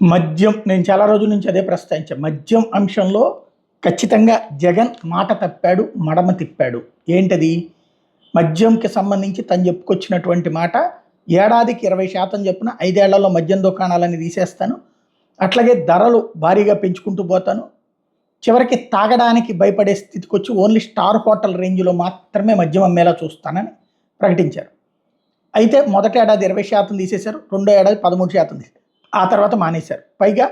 మద్యం నేను చాలా రోజుల నుంచి అదే ప్రస్తావించాను. మద్యం అంశంలో ఖచ్చితంగా జగన్ మాట తప్పాడు, మడమ తిప్పాడు. ఏంటది? మద్యంకి సంబంధించి తను చెప్పుకొచ్చినటువంటి మాట, ఏడాదికి 20% చొప్పున 5 ఏళ్లలో మద్యం దుకాణాలని తీసేస్తాను, అట్లాగే ధరలు భారీగా పెంచుకుంటూ పోతాను, చివరికి తాగడానికి భయపడే స్థితికి వచ్చి ఓన్లీ స్టార్ హోటల్ రేంజ్లో మాత్రమే మద్యం అమ్మేలా చూస్తానని ప్రకటించారు. అయితే మొదటి ఏడాది 20% తీసేశారు, రెండో ఏడాది 13% తీసేశారు, ఆ తర్వాత మానేశారు. పైగా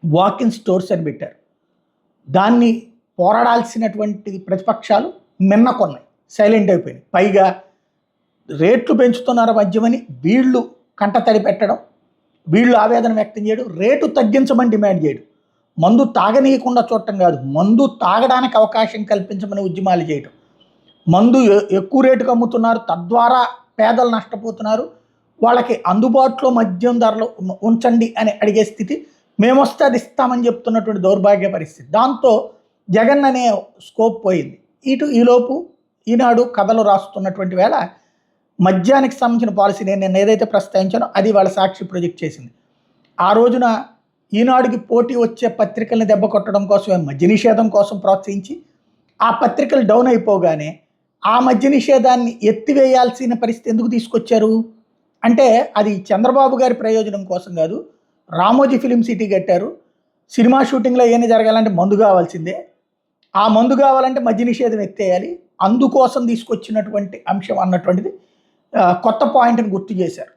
వాక్-ఇన్ స్టోర్స్ అని పెట్టారు. దాన్ని పోరాడాల్సినటువంటి ప్రతిపక్షాలు నిన్న కొన్నాయి, సైలెంట్ అయిపోయినాయి. పైగా రేట్లు పెంచుతున్నారు మద్యమని వీళ్ళు కంటతడి పెట్టడం, వీళ్ళు ఆవేదన వ్యక్తం చేయడం, రేటు తగ్గించమని డిమాండ్ చేయడం, మందు తాగనీయకుండా చూడటం కాదు, మందు తాగడానికి అవకాశం కల్పించమని ఉద్యమాలు చేయడం, మందు ఎక్కువ రేటుకు అమ్ముతున్నారు, తద్వారా పేదలు నష్టపోతున్నారు, వాళ్ళకి అందుబాటులో మద్యం ధరలు ఉంచండి అని అడిగే స్థితి, మేము వస్తే అది ఇస్తామని చెప్తున్నటువంటి దౌర్భాగ్య పరిస్థితి. దాంతో జగన్ అనే స్కోప్ పోయింది. ఈలోపు ఈనాడు కథలు రాస్తున్నటువంటి వేళ మద్యానికి సంబంధించిన పాలసీ నేను ఏదైతే ప్రస్తావించానో అది వాళ్ళ సాక్షి ప్రొజెక్ట్ చేసింది. ఆ రోజున ఈనాడుకి పోటీ వచ్చే పత్రికల్ని దెబ్బ కొట్టడం కోసమే మద్య నిషేధం కోసం ప్రోత్సహించి, ఆ పత్రికలు డౌన్ అయిపోగానే ఆ మద్య నిషేధాన్ని ఎత్తివేయాల్సిన పరిస్థితి ఎందుకు తీసుకొచ్చారు అంటే, అది చంద్రబాబు గారి ప్రయోజనం కోసం కాదు. రామోజీ ఫిలిం సిటీ కట్టారు, సినిమా షూటింగ్లో ఏమైనా జరగాలంటే మందు కావాల్సిందే, ఆ మందు కావాలంటే మద్య నిషేధం ఎత్తేయాలి, అందుకోసం తీసుకొచ్చినటువంటి అంశం అన్నటువంటిది కొత్త పాయింట్ని గుర్తు చేశారు.